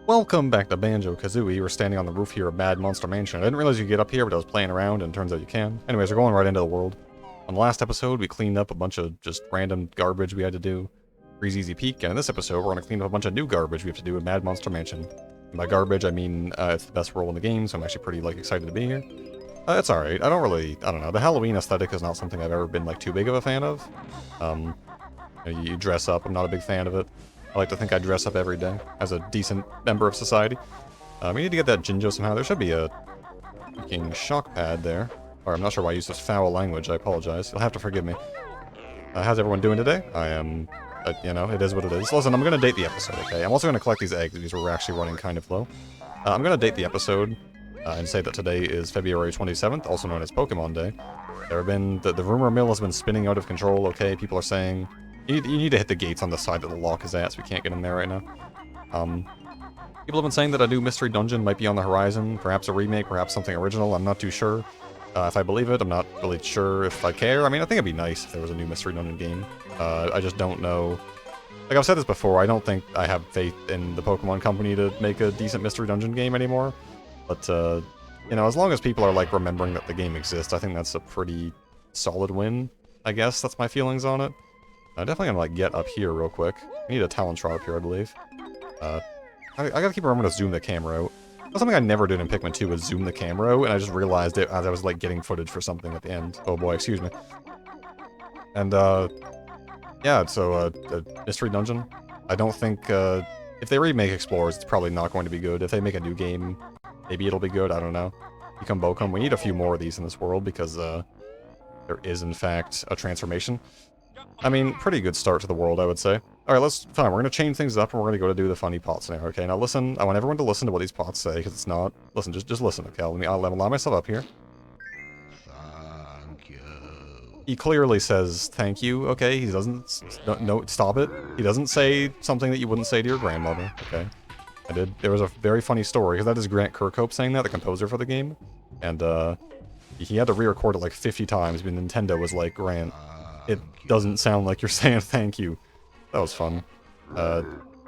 Welcome back to Banjo-Kazooie. We're standing on the roof here of Mad Monster Mansion. I didn't realize you could get up here, but I was playing around, and it turns out you can. Anyways, we're going right into the world. On the last episode, we cleaned up a bunch of just random garbage we had to do. Breeze Easy Peak, and in this episode, we're going to clean up a bunch of new garbage we have to do in Mad Monster Mansion. And by garbage, I mean it's the best world in the game, so I'm actually pretty, excited to be here. It's alright. I don't know. The Halloween aesthetic is not something I've ever been, too big of a fan of. You dress up. I'm not a big fan of it. I like to think I dress up every day as a decent member of society. We need to get that Jinjo somehow. There should be a freaking shock pad there. Or I'm not sure why I use this foul language. I apologize. You'll have to forgive me. How's everyone doing today? I am, it is what it is. Listen, I'm going to date the episode, okay? I'm also going to collect these eggs because we're actually running kind of low. I'm going to date the episode and say that today is February 27th, also known as Pokemon Day. There have been, the rumor mill has been spinning out of control, okay? People are saying, you need to hit the gates on the side that the lock is at, so we can't get in there right now. People have been saying that a new mystery dungeon might be on the horizon, perhaps a remake, perhaps something original. I'm not too sure if I believe it. I'm not really sure if I care. I mean, I think it'd be nice if there was a new mystery dungeon game. I just don't know. Like I've said this before, I don't think I have faith in the Pokemon Company to make a decent mystery dungeon game anymore. But, as long as people are, remembering that the game exists, I think that's a pretty solid win, I guess. That's my feelings on it. I'm definitely gonna, get up here real quick. I need a talent trot up here, I believe. I gotta keep remembering to zoom the camera out. That's something I never did in Pikmin 2 was zoom the camera out, and I just realized it as I was, getting footage for something at the end. Oh boy, excuse me. And, yeah, so, a mystery dungeon. I don't think, if they remake Explorers, it's probably not going to be good. If they make a new game, maybe it'll be good, I don't know. Become Bokum. We need a few more of these in this world, because, there is, in fact, a transformation. I mean, pretty good start to the world, I would say. Alright, fine, we're gonna change things up, and we're gonna go to do the funny pot scenario, okay? Now listen, I want everyone to listen to what these pots say, because it's not... Listen, just listen, okay? I'll allow myself up here. Thank you. He clearly says thank you, okay? He doesn't... No, stop it. He doesn't say something that you wouldn't say to your grandmother, okay? There was a very funny story, because that is Grant Kirkhope saying that, the composer for the game. And, he had to re-record it 50 times, but Nintendo was like, Grant... It doesn't sound like you're saying thank you. That was fun.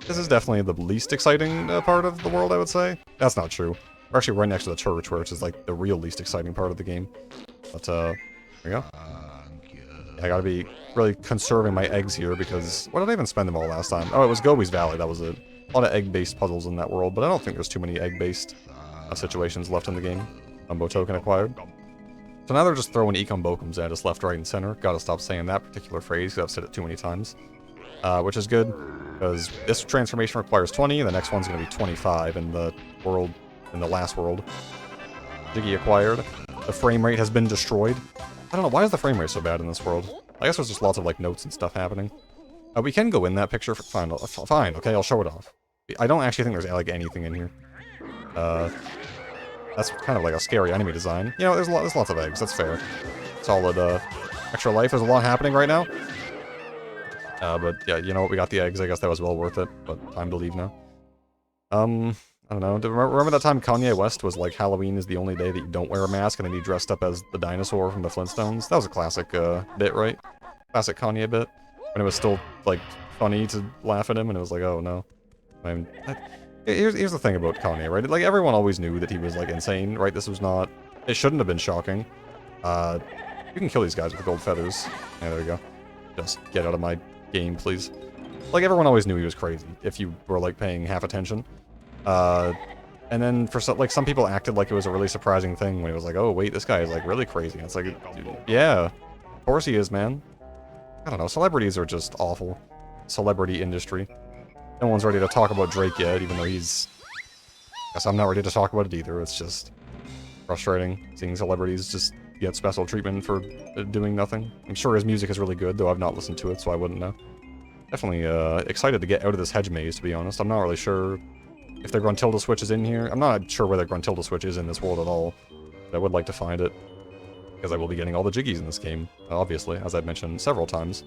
This is definitely the least exciting part of the world, I would say. That's not true. We're actually right next to the church, which is the real least exciting part of the game. But, there we go. I gotta be really conserving my eggs here, because... Why did I even spend them all last time? Oh, it was Gobi's Valley, that was it. A lot of egg-based puzzles in that world, but I don't think there's too many egg-based situations left in the game. Umbo token acquired. So now they're just throwing Ecom-Bokums at us left, right, and center. Gotta stop saying that particular phrase, because I've said it too many times. Which is good, because this transformation requires 20, and the next one's gonna be 25 in the last world. Jiggy acquired. The frame rate has been destroyed. I don't know, why is the frame rate so bad in this world? I guess there's just lots of, notes and stuff happening. We can go in that picture for... Fine, okay, I'll show it off. I don't actually think there's, anything in here. That's kind of a scary enemy design. You know, there's lots of eggs, that's fair. Solid, extra life. There's a lot happening right now. But yeah, you know what, we got the eggs, I guess that was well worth it, but time to leave now. I don't know, remember that time Kanye West was Halloween is the only day that you don't wear a mask, and then he dressed up as the dinosaur from the Flintstones? That was a classic, bit, right? Classic Kanye bit. When it was still, funny to laugh at him, and it was oh no. I mean... Here's the thing about Kanye, right? Everyone always knew that he was, insane, right? This was not... It shouldn't have been shocking. You can kill these guys with gold feathers. Yeah, there we go. Just get out of my game, please. Everyone always knew he was crazy, if you were, paying half attention. And then, for some people acted like it was a really surprising thing when it was oh, wait, this guy is, really crazy. And it's yeah, of course he is, man. I don't know, celebrities are just awful. Celebrity industry. No one's ready to talk about Drake yet, even though he's... Guess I'm not ready to talk about it either. It's just frustrating seeing celebrities just get special treatment for doing nothing. I'm sure his music is really good, though I've not listened to it, so I wouldn't know. Definitely excited to get out of this hedge maze, to be honest. I'm not really sure if the Gruntilda switch is in here. I'm not sure where the Gruntilda switch is in this world at all, but I would like to find it, because I will be getting all the Jiggies in this game, obviously, as I've mentioned several times.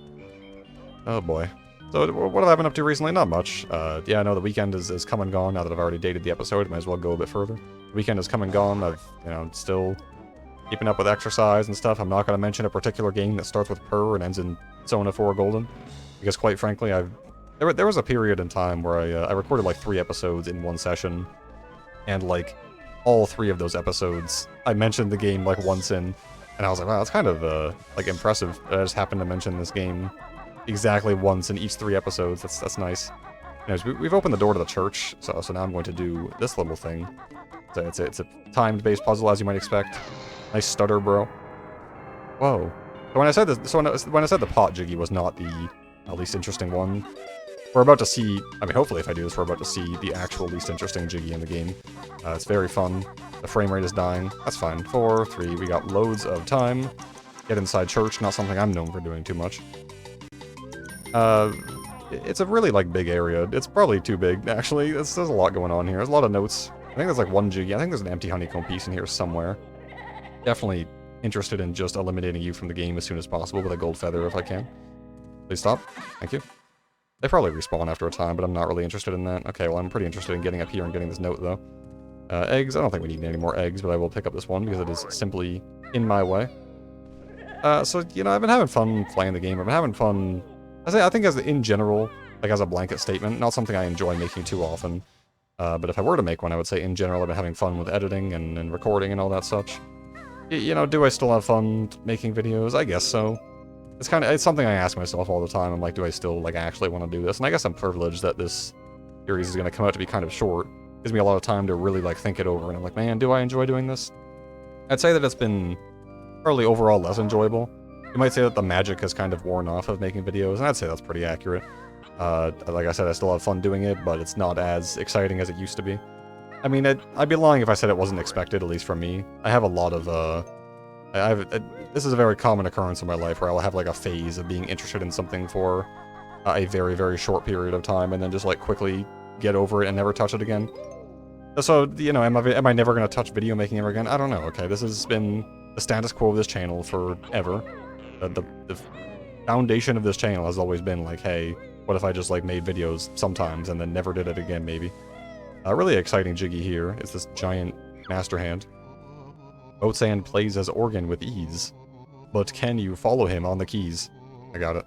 Oh boy. So, what have I been up to recently? Not much. Yeah, I know the weekend is come and gone now that I've already dated the episode. Might as well go a bit further. The weekend is come and gone. I've, still keeping up with exercise and stuff. I'm not going to mention a particular game that starts with purr and ends in Sona 4 Golden. Because, quite frankly, I've There was a period in time where I recorded like 3 episodes in one session, and like all 3 of those episodes, I mentioned the game like once in, and I was like, wow, that's kind of like impressive. I just happened to mention this game exactly once in each 3 episodes. That's nice. Anyways, we've opened the door to the church, so now I'm going to do this little thing. So it's a timed-based puzzle, as you might expect. Nice stutter, bro. Whoa. So when I said this, when I said the pot jiggy was not the least interesting one, we're about to see. I mean, hopefully, if I do this, we're about to see the actual least interesting jiggy in the game. It's very fun. The frame rate is dying. That's fine. 4, 3. We got loads of time. Get inside church. Not something I'm known for doing too much. It's a really like big area. It's probably too big actually. There's a lot going on here. There's a lot of notes. I think there's like 1 jiggy. I think there's an empty honeycomb piece in here somewhere. Definitely interested in just eliminating you from the game as soon as possible with a gold feather if I can. Please stop. Thank you. They probably respawn after a time, but I'm not really interested in that. Okay, well, I'm pretty interested in getting up here and getting this note, though. Eggs. I don't think we need any more eggs, but I will pick up this one because it is simply in my way. So, you know, I've been having fun playing the game. I've been having fun... I think as in general, like as a blanket statement, not something I enjoy making too often. But if I were to make one, I would say in general I've been having fun with editing and recording and all that such. You know, do I still have fun making videos? I guess so. It's something I ask myself all the time. I'm like, do I still like actually want to do this? And I guess I'm privileged that this series is going to come out to be kind of short. It gives me a lot of time to really like think it over, and I'm like, man, do I enjoy doing this? I'd say that it's been probably overall less enjoyable. You might say that the magic has kind of worn off of making videos, and I'd say that's pretty accurate. Like I said, I still have fun doing it, but it's not as exciting as it used to be. I mean, I'd be lying if I said it wasn't expected, at least from me. I have a lot of, this is a very common occurrence in my life where I'll have like a phase of being interested in something for a very, very short period of time and then just like quickly get over it and never touch it again. So, you know, am I never going to touch video making ever again? I don't know, okay? This has been the status quo of this channel forever. The foundation of this channel has always been like, hey, what if I just like made videos sometimes and then never did it again, maybe? A really exciting jiggy here is this giant master hand. Boatsand plays as organ with ease, but can you follow him on the keys? I got it.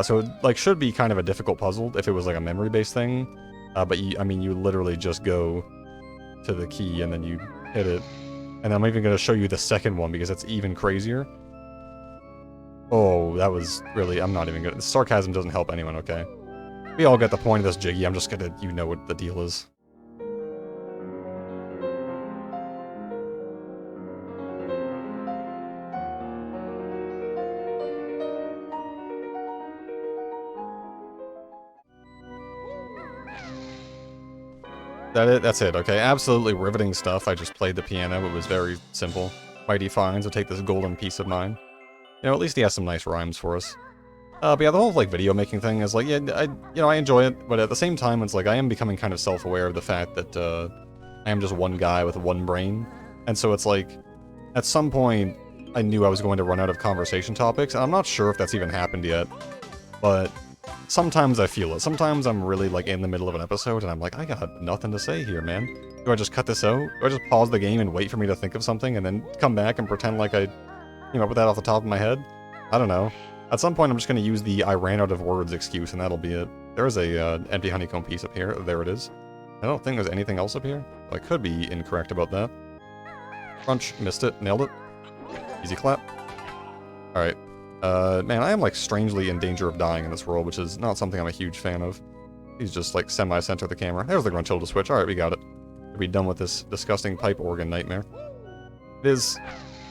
So it like should be kind of a difficult puzzle if it was like a memory-based thing, but I mean you literally just go to the key and then you hit it. And I'm even going to show you the second one because it's even crazier. Oh, that was really... I'm not even good. Sarcasm doesn't help anyone, okay? We all get the point of this jiggy. I'm just gonna... You know what the deal is. That's it, okay? Absolutely riveting stuff. I just played the piano. It was very simple. Mighty Fine, so take this golden piece of mine. You know, at least he has some nice rhymes for us. But yeah, the whole, like, video making thing is, like, yeah, I enjoy it, but at the same time, it's like, I am becoming kind of self-aware of the fact that, I am just one guy with one brain. And so it's like, at some point, I knew I was going to run out of conversation topics, and I'm not sure if that's even happened yet, but sometimes I feel it. Sometimes I'm really, like, in the middle of an episode, and I'm like, I got nothing to say here, man. Do I just cut this out? Do I just pause the game and wait for me to think of something, and then come back and pretend like I, you know, put that off the top of my head? I don't know. At some point, I'm just going to use the I ran out of words excuse, and that'll be it. There is a empty honeycomb piece up here. There it is. I don't think there's anything else up here. I could be incorrect about that. Crunch. Missed it. Nailed it. Easy clap. Alright. Man, I am, like, strangely in danger of dying in this world, which is not something I'm a huge fan of. He's just, like, semi-center the camera. There's the Gruntilda switch. Alright, we got it. We'll be done with this disgusting pipe organ nightmare. It is...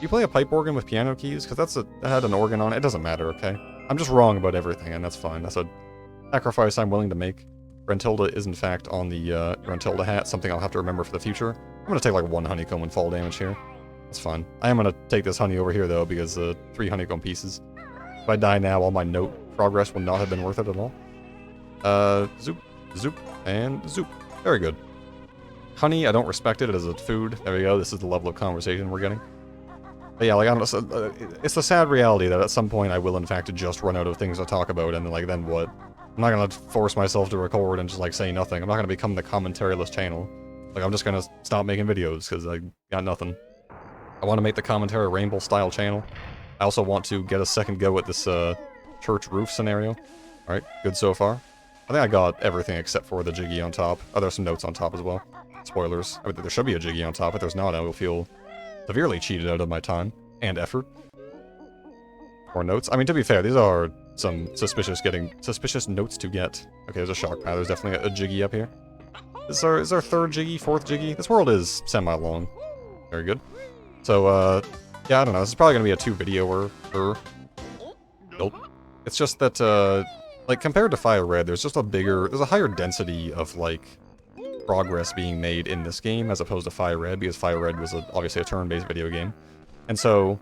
You play a pipe organ with piano keys? Because that had an organ on it. It doesn't matter, okay? I'm just wrong about everything, and that's fine. That's a sacrifice I'm willing to make. Gruntilda is, in fact, on the Gruntilda hat, something I'll have to remember for the future. I'm going to take, like, 1 honeycomb and fall damage here. That's fine. I am going to take this honey over here, though, because 3 honeycomb pieces. If I die now, all my note progress will not have been worth it at all. Zoop, zoop, and zoop. Very good. Honey, I don't respect it as a food. There we go. This is the level of conversation we're getting. But yeah, like, I don't know, it's the sad reality that at some point I will, in fact, just run out of things to talk about, and, like, then what? I'm not gonna force myself to record and just, like, say nothing. I'm not gonna become the commentary-less channel. Like, I'm just gonna stop making videos, because I got nothing. I want to make the commentary rainbow-style channel. I also want to get a second go at this, church roof scenario. Alright, good so far. I think I got everything except for the Jiggy on top. Oh, there's some notes on top as well. Spoilers. I mean, there should be a Jiggy on top. If there's not, I will feel severely cheated out of my time and effort. More notes. I mean, to be fair, these are some suspicious notes to get. Okay, there's a shock pad. There's definitely a Jiggy up here. Is our third Jiggy, fourth Jiggy? This world is semi-long. Very good. So, yeah, I don't know. This is probably going to be a 2-video-er. Nope. It's just that, like, compared to Fire Red, there's a higher density of, like, progress being made in this game as opposed to Fire Red, because Fire Red was obviously a turn-based video game. And so,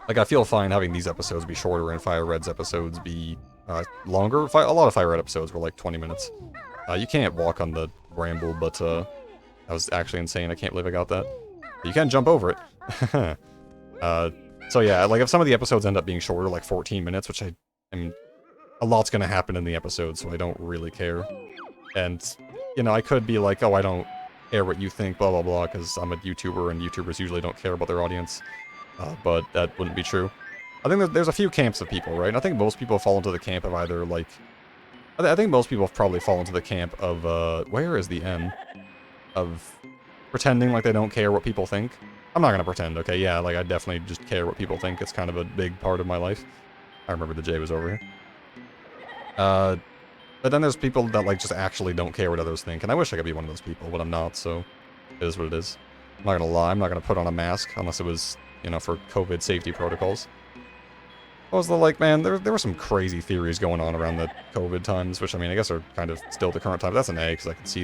like, I feel fine having these episodes be shorter and Fire Red's episodes be longer. A lot of Fire Red episodes were like 20 minutes. You can't walk on the bramble, but that was actually insane. I can't believe I got that. But you can jump over it. So yeah, like if some of the episodes end up being shorter, like 14 minutes, which I mean, a lot's gonna happen in the episode, so I don't really care. And, you know, I could be like, oh, I don't care what you think, blah, blah, blah, because I'm a YouTuber, and YouTubers usually don't care about their audience. But that wouldn't be true. I think there's a few camps of people, right? And I think most people fall into the camp of either, like... I think most people probably fall into the camp of, where is the N? Of pretending like they don't care what people think. I'm not gonna pretend, okay? Yeah, like, I definitely just care what people think. It's kind of a big part of my life. I remember the J was over here. But then there's people that, like, just actually don't care what others think. And I wish I could be one of those people, but I'm not, so it is what it is. I'm not gonna lie, I'm not gonna put on a mask unless it was, you know, for COVID safety protocols. What was the, like, man, there were some crazy theories going on around the COVID times, which, I mean, I guess are kind of still the current time. That's an A, because I can see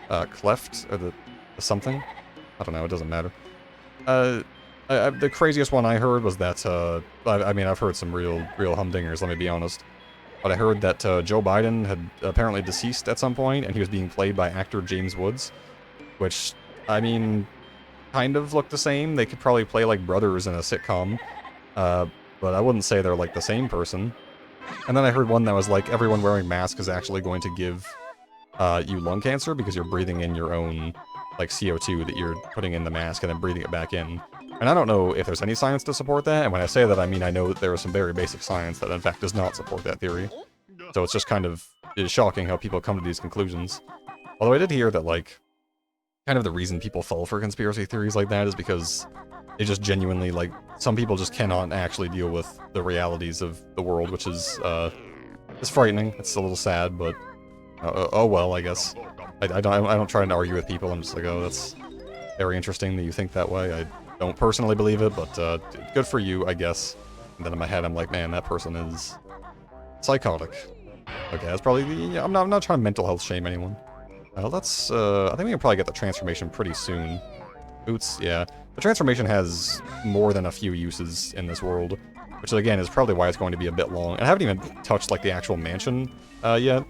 the, cleft, or the something. I don't know, it doesn't matter. The craziest one I heard was that, I mean, I've heard some real humdingers, let me be honest. But I heard that Joe Biden had apparently deceased at some point, and he was being played by actor James Woods. Which, I mean, kind of look the same. They could probably play like brothers in a sitcom. But I wouldn't say they're like the same person. And then I heard one that was like, everyone wearing masks is actually going to give you lung cancer because you're breathing in your own, like, CO2 that you're putting in the mask and then breathing it back in. And I don't know if there's any science to support that, and when I say that, I mean I know that there is some very basic science that in fact does not support that theory. So it's just kind of shocking how people come to these conclusions. Although I did hear that, like, kind of the reason people fall for conspiracy theories like that is because they just genuinely, like, some people just cannot actually deal with the realities of the world, which is, it's frightening. It's a little sad, but, oh well, I guess. I don't try and argue with people. I'm just like, oh, that's very interesting that you think that way. I don't personally believe it, but good for you, I guess. And then in my head, I'm like, man, that person is psychotic. Okay, that's probably the... Yeah, I'm not trying to mental health shame anyone. Let's... I think we can probably get the transformation pretty soon. Boots, yeah. The transformation has more than a few uses in this world, which again is probably why it's going to be a bit long. And I haven't even touched, like, the actual mansion yet.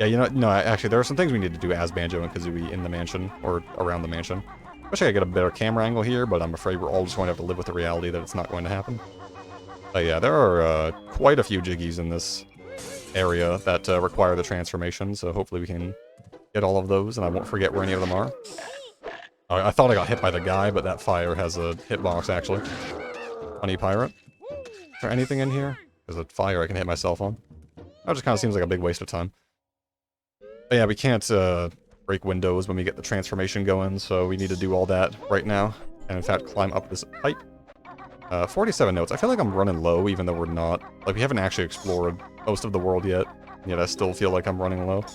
Yeah, you know, no, actually, there are some things we need to do as Banjo and Kazooie in the mansion, or around the mansion. Wish I could get a better camera angle here, but I'm afraid we're all just going to have to live with the reality that it's not going to happen. But yeah, there are quite a few Jiggies in this area that require the transformation, so hopefully we can get all of those, and I won't forget where any of them are. I thought I got hit by the guy, but that fire has a hitbox, actually. Honey Pirate. Is there anything in here? There's a fire I can hit myself on. That just kind of seems like a big waste of time. But yeah, we can't break windows when we get the transformation going, so we need to do all that right now. And in fact, climb up this pipe. 47 notes. I feel like I'm running low, even though we're not. Like, we haven't actually explored most of the world yet. Yet I still feel like I'm running low.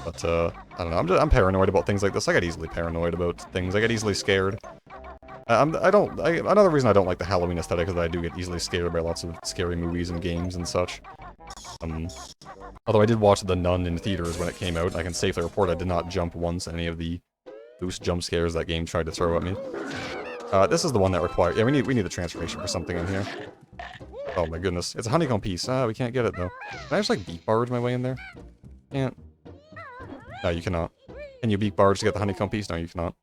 But, I don't know. I'm paranoid about things like this. I get easily paranoid about things. I get easily scared. Another reason I don't like the Halloween aesthetic is that I do get easily scared by lots of scary movies and games and such. Although I did watch The Nun in theaters when it came out, I can safely report I did not jump once at any of the boost jump scares that game tried to throw at me. This is the one that requires... Yeah, we need the transformation for something in here. Oh my goodness. It's a honeycomb piece. We can't get it, though. Can I just, like, beat barge my way in there? Can't. No, you cannot. Can you beat barge to get the honeycomb piece? No, you cannot.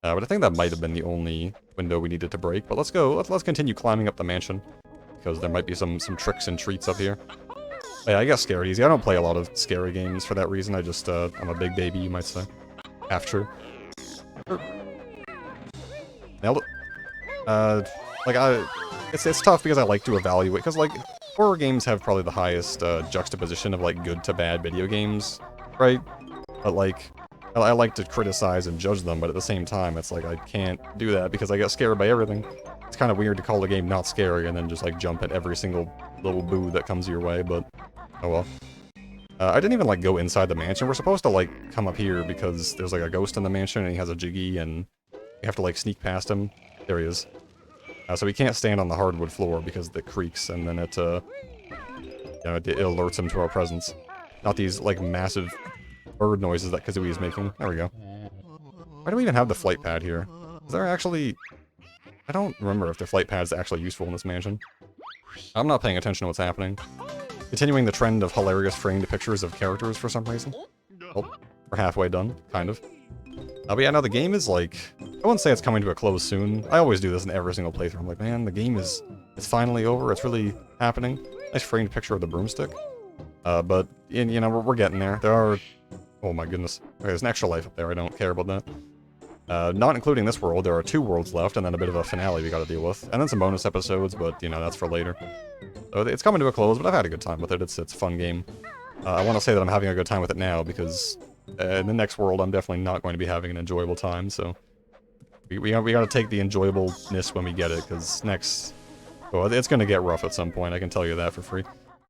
But I think that might have been the only window we needed to break. But let's go. Let's continue climbing up the mansion. Because there might be some tricks and treats up here. Yeah, I get scared easy. I don't play a lot of scary games for that reason. I just, I'm a big baby, you might say. Half true. Nailed it. Like, it's tough because I like to evaluate, because, like, horror games have probably the highest juxtaposition of like good to bad video games, right? But like, I like to criticize and judge them, but at the same time, it's like I can't do that because I get scared by everything. It's kind of weird to call a game not scary and then just like jump at every single little boo that comes your way, but oh well. I didn't even like go inside the mansion. We're supposed to like come up here because there's like a ghost in the mansion and he has a jiggy and we have to like sneak past him. There he is. So we can't stand on the hardwood floor because it creaks and then it, you know, it alerts him to our presence. Not these like massive bird noises that Kazooie is making. There we go. Why do we even have the flight pad here? Is there actually... I don't remember if the flight pad is actually useful in this mansion. I'm not paying attention to what's happening. Continuing the trend of hilarious framed pictures of characters for some reason. Oh, we're halfway done, kind of. But yeah, now the game is like... I wouldn't say it's coming to a close soon. I always do this in every single playthrough. I'm like, man, the game is... It's finally over. It's really happening. Nice framed picture of the broomstick. But, you know, we're getting there. There are... Oh my goodness. Okay, there's an extra life up there. I don't care about that. Not including this world, there are 2 worlds left, and then a bit of a finale we gotta deal with. And then some bonus episodes, but, you know, that's for later. So it's coming to a close, but I've had a good time with it. It's a fun game. I want to say that I'm having a good time with it now, because in the next world, I'm definitely not going to be having an enjoyable time, so... We gotta take the enjoyableness when we get it, because next... Well, it's gonna get rough at some point, I can tell you that for free.